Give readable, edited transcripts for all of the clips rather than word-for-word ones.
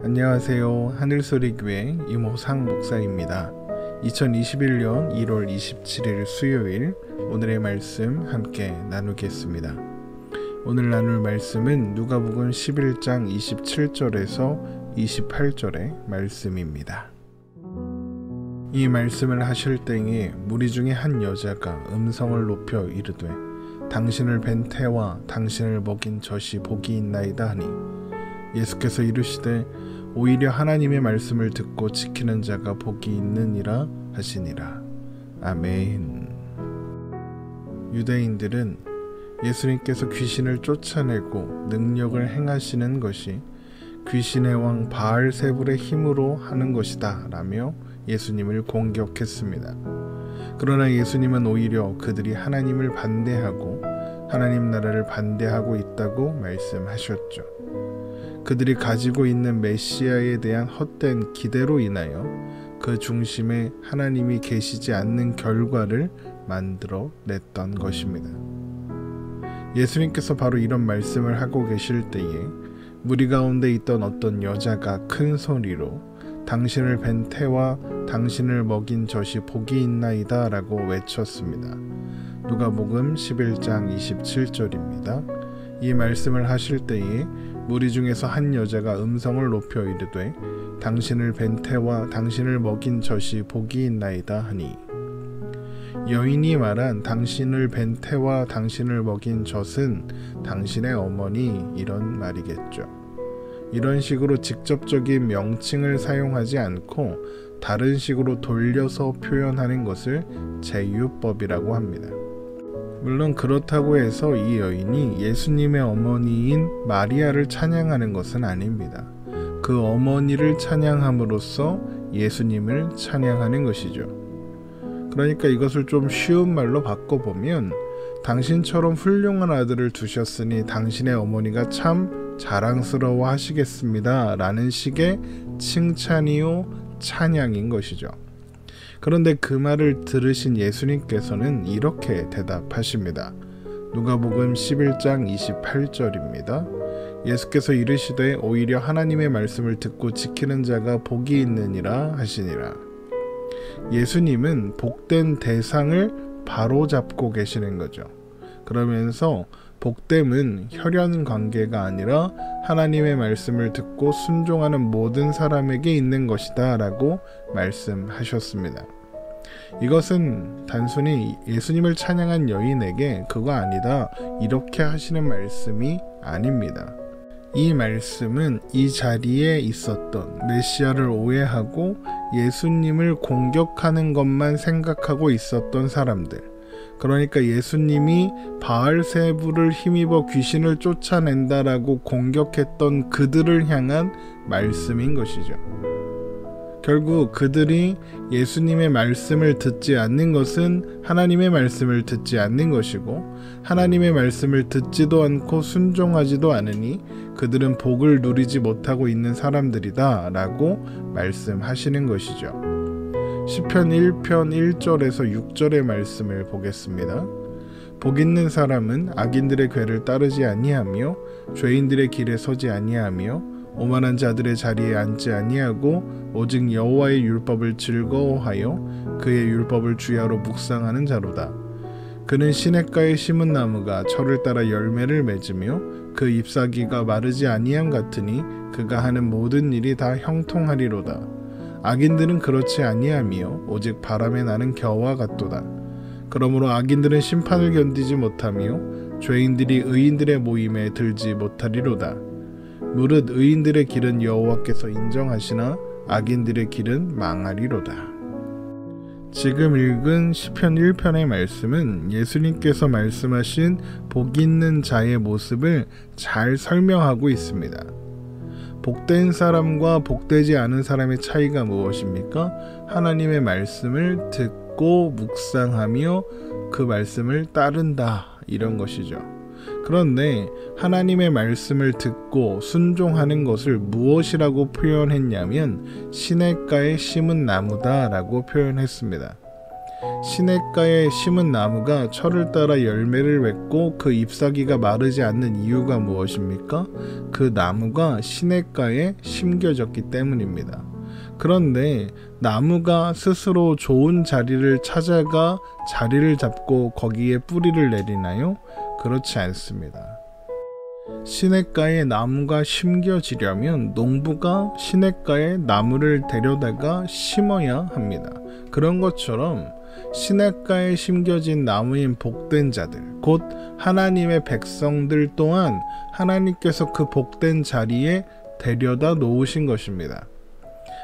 안녕하세요. 하늘소리교회 이모상 목사입니다. 2021년 1월 27일 수요일 오늘의 말씀 함께 나누겠습니다. 오늘 나눌 말씀은 누가복음 11장 27절에서 28절의 말씀입니다. 이 말씀을 하실 때에 무리 중에 한 여자가 음성을 높여 이르되 당신을 뵌 태와 당신을 먹인 젖이 복이 있나이다 하니 예수께서 이르시되 오히려 하나님의 말씀을 듣고 지키는 자가 복이 있느니라 하시니라. 아멘. 유대인들은 예수님께서 귀신을 쫓아내고 능력을 행하시는 것이 귀신의 왕 바알세불의 힘으로 하는 것이다 라며 예수님을 공격했습니다. 그러나 예수님은 오히려 그들이 하나님을 반대하고 하나님 나라를 반대하고 있다고 말씀하셨죠. 그들이 가지고 있는 메시아에 대한 헛된 기대로 인하여 그 중심에 하나님이 계시지 않는 결과를 만들어 냈던 것입니다. 예수님께서 바로 이런 말씀을 하고 계실 때에 무리 가운데 있던 어떤 여자가 큰 소리로 당신을 뵌 태와 당신을 먹인 젖이 복이 있나이다 라고 외쳤습니다. 누가복음 11장 27절입니다. 이 말씀을 하실 때에 무리 중에서 한 여자가 음성을 높여 이르되 당신을 뵌 태와 당신을 먹인 젖이 복이 있나이다 하니, 여인이 말한 당신을 뵌 태와 당신을 먹인 젖은 당신의 어머니 이런 말이겠죠. 이런 식으로 직접적인 명칭을 사용하지 않고 다른 식으로 돌려서 표현하는 것을 제유법이라고 합니다. 물론 그렇다고 해서 이 여인이 예수님의 어머니인 마리아를 찬양하는 것은 아닙니다. 그 어머니를 찬양함으로써 예수님을 찬양하는 것이죠. 그러니까 이것을 좀 쉬운 말로 바꿔보면 당신처럼 훌륭한 아들을 두셨으니 당신의 어머니가 참 자랑스러워 하시겠습니다 라는 식의 칭찬이요 찬양인 것이죠. 그런데 그 말을 들으신 예수님께서는 이렇게 대답하십니다. 누가복음 11장 28절입니다. 예수께서 이르시되 오히려 하나님의 말씀을 듣고 지키는 자가 복이 있느니라 하시니라. 예수님은 복된 대상을 바로잡고 계시는 거죠. 그러면서 복됨은 혈연 관계가 아니라 하나님의 말씀을 듣고 순종하는 모든 사람에게 있는 것이다 라고 말씀하셨습니다. 이것은 단순히 예수님을 찬양한 여인에게 그거 아니다 이렇게 하시는 말씀이 아닙니다. 이 말씀은 이 자리에 있었던 메시아를 오해하고 예수님을 공격하는 것만 생각하고 있었던 사람들, 그러니까 예수님이 바알세불을 힘입어 귀신을 쫓아낸다라고 공격했던 그들을 향한 말씀인 것이죠. 결국 그들이 예수님의 말씀을 듣지 않는 것은 하나님의 말씀을 듣지 않는 것이고, 하나님의 말씀을 듣지도 않고 순종하지도 않으니 그들은 복을 누리지 못하고 있는 사람들이다 라고 말씀하시는 것이죠. 시편 1편 1절에서 6절의 말씀을 보겠습니다. 복 있는 사람은 악인들의 궤를 따르지 아니하며 죄인들의 길에 서지 아니하며 오만한 자들의 자리에 앉지 아니하고 오직 여호와의 율법을 즐거워하여 그의 율법을 주야로 묵상하는 자로다. 그는 시냇가에 심은 나무가 철을 따라 열매를 맺으며 그 잎사귀가 마르지 아니함 같으니 그가 하는 모든 일이 다 형통하리로다. 악인들은 그렇지 아니하며 오직 바람에 나는 겨와 같도다. 그러므로 악인들은 심판을 견디지 못하며 죄인들이 의인들의 모임에 들지 못하리로다. 무릇 의인들의 길은 여호와께서 인정하시나 악인들의 길은 망하리로다. 지금 읽은 시편 1편의 말씀은 예수님께서 말씀하신 복 있는 자의 모습을 잘 설명하고 있습니다. 복된 사람과 복되지 않은 사람의 차이가 무엇입니까? 하나님의 말씀을 듣고 묵상하며 그 말씀을 따른다 이런 것이죠. 그런데 하나님의 말씀을 듣고 순종하는 것을 무엇이라고 표현했냐면 시냇가에 심은 나무다 라고 표현했습니다. 시냇가에 심은 나무가 철을 따라 열매를 맺고 그 잎사귀가 마르지 않는 이유가 무엇입니까? 그 나무가 시냇가에 심겨졌기 때문입니다. 그런데 나무가 스스로 좋은 자리를 찾아가 자리를 잡고 거기에 뿌리를 내리나요? 그렇지 않습니다. 시냇가에 나무가 심겨지려면 농부가 시냇가에 나무를 데려다가 심어야 합니다. 그런 것처럼 시냇가에 심겨진 나무인 복된 자들, 곧 하나님의 백성들 또한 하나님께서 그 복된 자리에 데려다 놓으신 것입니다.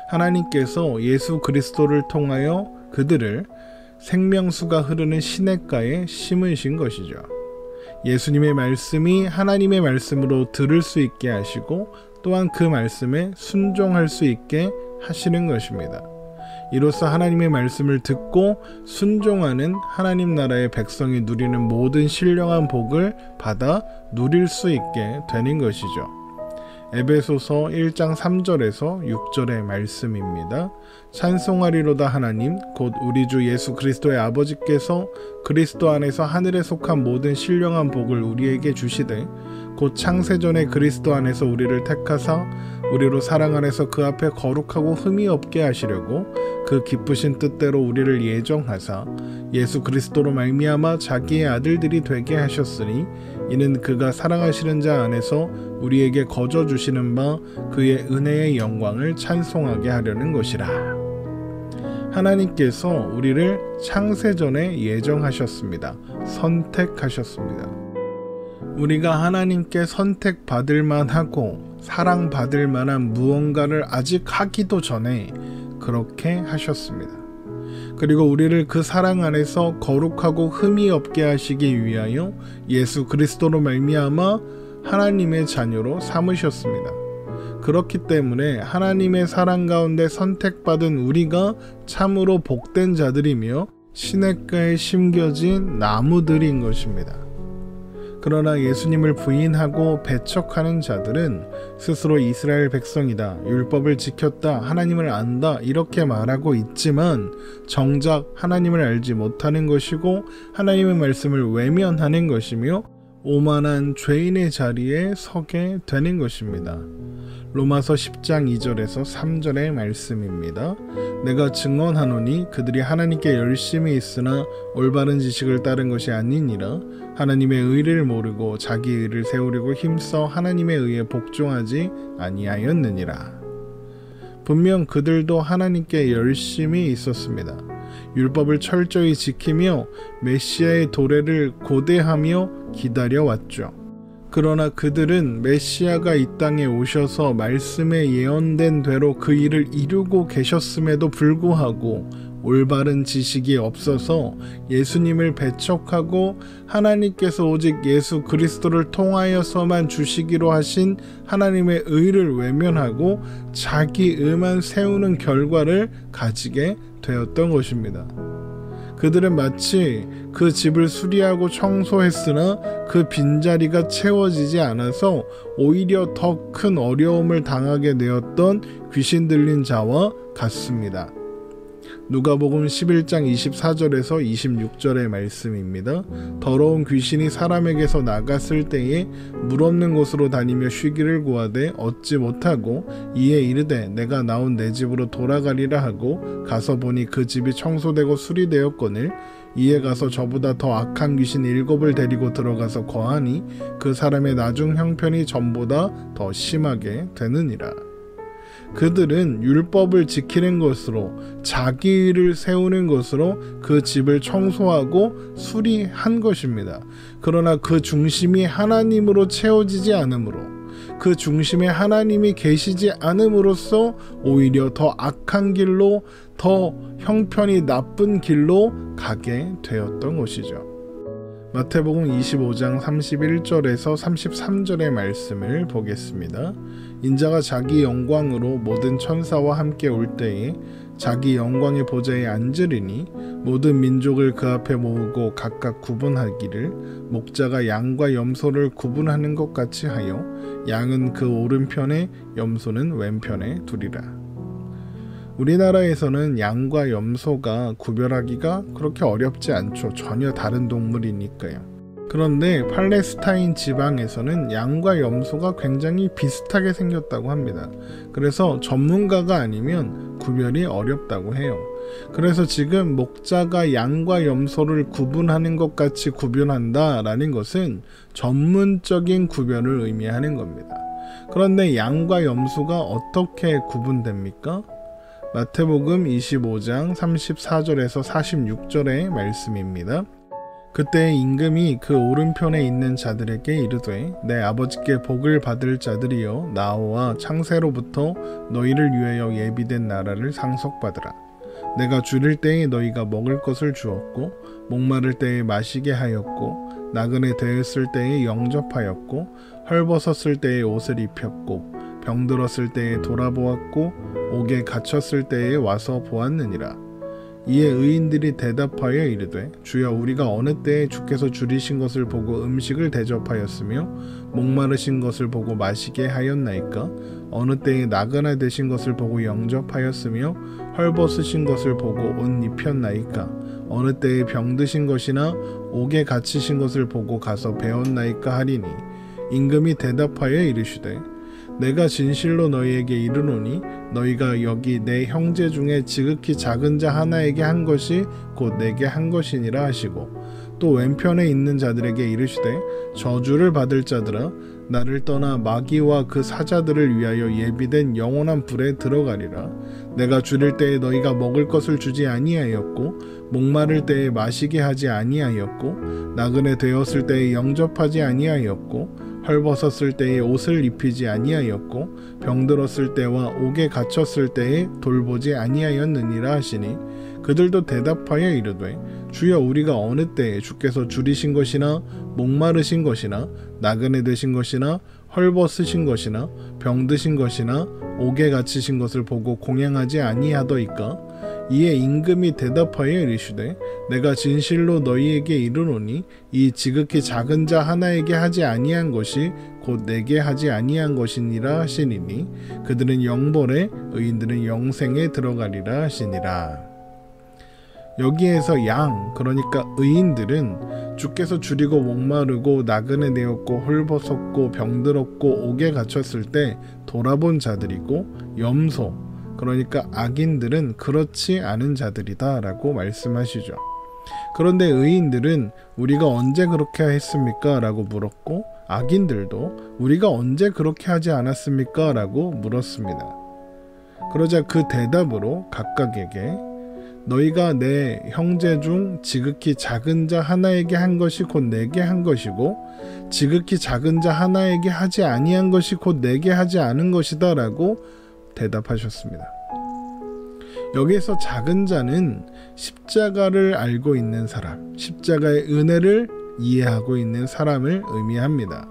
하나님께서 예수 그리스도를 통하여 그들을 생명수가 흐르는 시냇가에 심으신 것이죠. 예수님의 말씀이 하나님의 말씀으로 들을 수 있게 하시고 또한 그 말씀에 순종할 수 있게 하시는 것입니다. 이로써 하나님의 말씀을 듣고 순종하는 하나님 나라의 백성이 누리는 모든 신령한 복을 받아 누릴 수 있게 되는 것이죠. 에베소서 1장 3절에서 6절의 말씀입니다. 찬송하리로다 하나님 곧 우리 주 예수 그리스도의 아버지께서 그리스도 안에서 하늘에 속한 모든 신령한 복을 우리에게 주시되 곧 창세전에 그리스도 안에서 우리를 택하사 우리로 사랑 안에서 그 앞에 거룩하고 흠이 없게 하시려고 그 기쁘신 뜻대로 우리를 예정하사 예수 그리스도로 말미암아 자기의 아들들이 되게 하셨으니 이는 그가 사랑하시는 자 안에서 우리에게 거저 주시는 바 그의 은혜의 영광을 찬송하게 하려는 것이라. 하나님께서 우리를 창세전에 예정하셨습니다. 선택하셨습니다. 우리가 하나님께 선택받을 만하고 사랑받을 만한 무언가를 아직 하기도 전에 그렇게 하셨습니다. 그리고 우리를 그 사랑 안에서 거룩하고 흠이 없게 하시기 위하여 예수 그리스도로 말미암아 하나님의 자녀로 삼으셨습니다. 그렇기 때문에 하나님의 사랑 가운데 선택받은 우리가 참으로 복된 자들이며 시냇가에 심겨진 나무들인 것입니다. 그러나 예수님을 부인하고 배척하는 자들은 스스로 이스라엘 백성이다, 율법을 지켰다, 하나님을 안다 이렇게 말하고 있지만 정작 하나님을 알지 못하는 것이고 하나님의 말씀을 외면하는 것이며 오만한 죄인의 자리에 서게 되는 것입니다. 로마서 10장 2절에서 3절의 말씀입니다. 내가 증언하노니 그들이 하나님께 열심히 있으나 올바른 지식을 따른 것이 아니니라. 하나님의 의를 모르고 자기 의를 세우려고 힘써 하나님의 의에 복종하지 아니하였느니라. 분명 그들도 하나님께 열심히 있었습니다. 율법을 철저히 지키며 메시아의 도래를 고대하며 기다려왔죠. 그러나 그들은 메시아가 이 땅에 오셔서 말씀에 예언된 대로 그 일을 이루고 계셨음에도 불구하고 올바른 지식이 없어서 예수님을 배척하고 하나님께서 오직 예수 그리스도를 통하여서만 주시기로 하신 하나님의 의를 외면하고 자기 의만 세우는 결과를 가지게 되었던 것입니다. 그들은 마치 그 집을 수리하고 청소했으나 그 빈자리가 채워지지 않아서 오히려 더 큰 어려움을 당하게 되었던 귀신 들린 자와 같습니다. 누가복음 11장 24절에서 26절의 말씀입니다. 더러운 귀신이 사람에게서 나갔을 때에 물 없는 곳으로 다니며 쉬기를 구하되 얻지 못하고 이에 이르되 내가 나온 내 집으로 돌아가리라 하고 가서 보니 그 집이 청소되고 수리되었거늘 이에 가서 저보다 더 악한 귀신 7을 데리고 들어가서 거하니 그 사람의 나중 형편이 전보다 더 심하게 되느니라. 그들은 율법을 지키는 것으로 자기 일을 세우는 것으로 그 집을 청소하고 수리한 것입니다. 그러나 그 중심이 하나님으로 채워지지 않으므로 그 중심에 하나님이 계시지 않음으로써 오히려 더 악한 길로 더 형편이 나쁜 길로 가게 되었던 것이죠. 마태복음 25장 31절에서 33절의 말씀을 보겠습니다. 인자가 자기 영광으로 모든 천사와 함께 올 때에 자기 영광의 보좌에 앉으리니 모든 민족을 그 앞에 모으고 각각 구분하기를 목자가 양과 염소를 구분하는 것 같이 하여 양은 그 오른편에 염소는 왼편에 두리라. 우리나라에서는 양과 염소가 구별하기가 그렇게 어렵지 않죠. 전혀 다른 동물이니까요. 그런데 팔레스타인 지방에서는 양과 염소가 굉장히 비슷하게 생겼다고 합니다. 그래서 전문가가 아니면 구별이 어렵다고 해요. 그래서 지금 목자가 양과 염소를 구분하는 것 같이 구분한다라는 것은 전문적인 구별을 의미하는 겁니다. 그런데 양과 염소가 어떻게 구분됩니까? 마태복음 25장 34절에서 46절의 말씀입니다. 그때 임금이 그 오른편에 있는 자들에게 이르되 내 아버지께 복을 받을 자들이여 나와 창세로부터 너희를 위하여 예비된 나라를 상속받으라. 내가 줄일 때에 너희가 먹을 것을 주었고 목마를 때에 마시게 하였고 나그네 되었을 때에 영접하였고 헐벗었을 때에 옷을 입혔고 병들었을 때에 돌아보았고 옥에 갇혔을 때에 와서 보았느니라. 이에 의인들이 대답하여 이르되 주여 우리가 어느 때에 주께서 줄이신 것을 보고 음식을 대접하였으며 목마르신 것을 보고 마시게 하였나이까? 어느 때에 나그네 되신 것을 보고 영접하였으며 헐벗으신 것을 보고 옷 입혔나이까? 어느 때에 병드신 것이나 옥에 갇히신 것을 보고 가서 배웠나이까 하리니 임금이 대답하여 이르시되 내가 진실로 너희에게 이르노니 너희가 여기 내 형제 중에 지극히 작은 자 하나에게 한 것이 곧 내게 한 것이니라 하시고 또 왼편에 있는 자들에게 이르시되 저주를 받을 자들아 나를 떠나 마귀와 그 사자들을 위하여 예비된 영원한 불에 들어가리라. 내가 줄일 때에 너희가 먹을 것을 주지 아니하였고 목마를 때에 마시게 하지 아니하였고 나그네 되었을 때에 영접하지 아니하였고 헐벗었을 때에 옷을 입히지 아니하였고 병들었을 때와 옥에 갇혔을 때에 돌보지 아니하였느니라 하시니 그들도 대답하여 이르되 주여 우리가 어느 때에 주께서 줄이신 것이나 목마르신 것이나 나그네 되신 것이나 헐벗으신 것이나 병드신 것이나 옥에 갇히신 것을 보고 공양하지 아니하더이까? 이에 임금이 대답하여 이르시되 내가 진실로 너희에게 이르노니 이 지극히 작은 자 하나에게 하지 아니한 것이 곧 내게 하지 아니한 것이니라 하시니니 그들은 영벌에 의인들은 영생에 들어가리라 하시니라. 여기에서 양, 그러니까 의인들은 주께서 줄이고 목마르고 나그네 되었고 헐벗었고 병들었고 옥에 갇혔을 때 돌아본 자들이고 염소, 그러니까 악인들은 그렇지 않은 자들이다 라고 말씀하시죠. 그런데 의인들은 우리가 언제 그렇게 했습니까? 라고 물었고 악인들도 우리가 언제 그렇게 하지 않았습니까? 라고 물었습니다. 그러자 그 대답으로 각각에게 너희가 내 형제 중 지극히 작은 자 하나에게 한 것이 곧 내게 한 것이고 지극히 작은 자 하나에게 하지 아니한 것이 곧 내게 하지 않은 것이다 라고 대답하셨습니다. 여기에서 작은 자는 십자가를 알고 있는 사람, 십자가의 은혜를 이해하고 있는 사람을 의미합니다.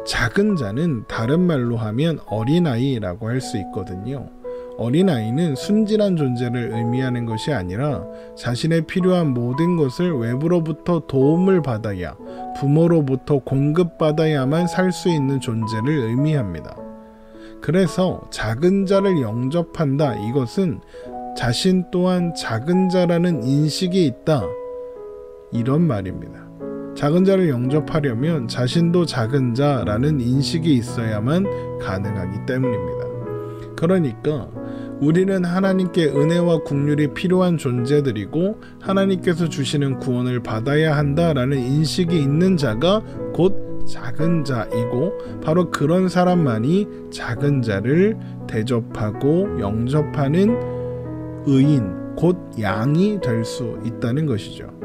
작은 자는 다른 말로 하면 어린아이라고 할 수 있거든요. 어린아이는 순진한 존재를 의미하는 것이 아니라 자신의 필요한 모든 것을 외부로부터 도움을 받아야, 부모로부터 공급받아야만 살 수 있는 존재를 의미합니다. 그래서 작은 자를 영접한다, 이것은 자신 또한 작은 자라는 인식이 있다, 이런 말입니다. 작은 자를 영접하려면 자신도 작은 자라는 인식이 있어야만 가능하기 때문입니다. 그러니까 우리는 하나님께 은혜와 긍휼이 필요한 존재들이고 하나님께서 주시는 구원을 받아야 한다라는 인식이 있는 자가 곧 작은 자이고 바로 그런 사람만이 작은 자를 대접하고 영접하는 의인, 곧 양이 될 수 있다는 것이죠.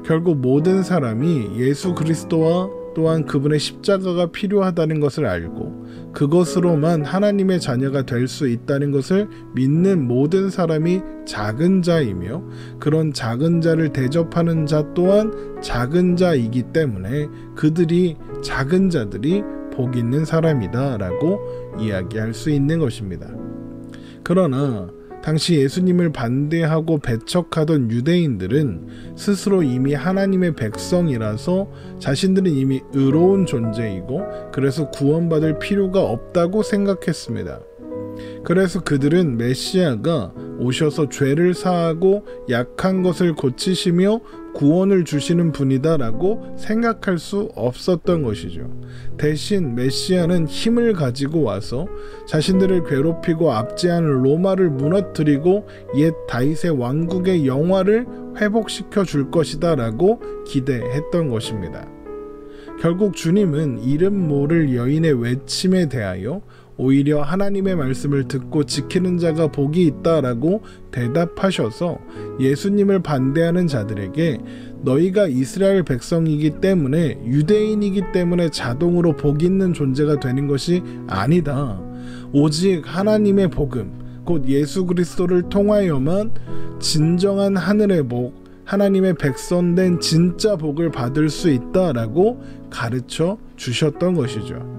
결국 모든 사람이 예수 그리스도와 또한 그분의 십자가가 필요하다는 것을 알고 그것으로만 하나님의 자녀가 될 수 있다는 것을 믿는 모든 사람이 작은 자이며 그런 작은 자를 대접하는 자 또한 작은 자이기 때문에 그들이 작은 자들이 복 있는 사람이다 라고 이야기할 수 있는 것입니다. 그러나 당시 예수님을 반대하고 배척하던 유대인들은 스스로 이미 하나님의 백성이라서 자신들은 이미 의로운 존재이고 그래서 구원받을 필요가 없다고 생각했습니다. 그래서 그들은 메시아가 오셔서 죄를 사하고 약한 것을 고치시며 구원을 주시는 분이다라고 생각할 수 없었던 것이죠. 대신 메시아는 힘을 가지고 와서 자신들을 괴롭히고 압제하는 로마를 무너뜨리고 옛 다윗의 왕국의 영화를 회복시켜 줄 것이다 라고 기대했던 것입니다. 결국 주님은 이름 모를 여인의 외침에 대하여 오히려 하나님의 말씀을 듣고 지키는 자가 복이 있다라고 대답하셔서 예수님을 반대하는 자들에게 너희가 이스라엘 백성이기 때문에 유대인이기 때문에 자동으로 복 있는 존재가 되는 것이 아니다. 오직 하나님의 복음, 곧 예수 그리스도를 통하여만 진정한 하늘의 복, 하나님의 백성된 진짜 복을 받을 수 있다라고 가르쳐 주셨던 것이죠.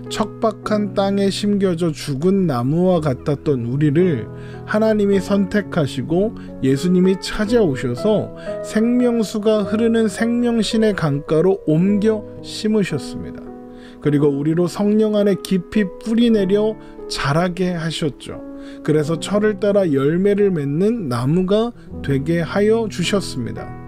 척박한 땅에 심겨져 죽은 나무와 같았던 우리를 하나님이 선택하시고 예수님이 찾아오셔서 생명수가 흐르는 생명신의 강가로 옮겨 심으셨습니다. 그리고 우리로 성령 안에 깊이 뿌리내려 자라게 하셨죠. 그래서 철을 따라 열매를 맺는 나무가 되게 하여 주셨습니다.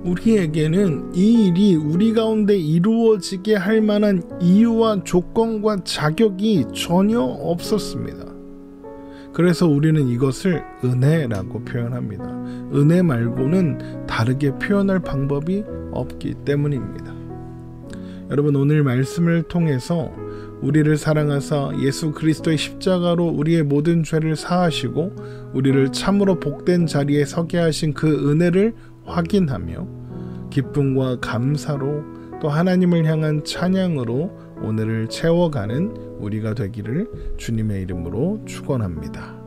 우리에게는 이 일이 우리 가운데 이루어지게 할 만한 이유와 조건과 자격이 전혀 없었습니다. 그래서 우리는 이것을 은혜라고 표현합니다. 은혜 말고는 다르게 표현할 방법이 없기 때문입니다. 여러분, 오늘 말씀을 통해서 우리를 사랑하사 예수 그리스도의 십자가로 우리의 모든 죄를 사하시고 우리를 참으로 복된 자리에 서게 하신 그 은혜를 확인하며 기쁨과 감사로 또 하나님을 향한 찬양으로 오늘을 채워가는 우리가 되기를 주님의 이름으로 축원합니다.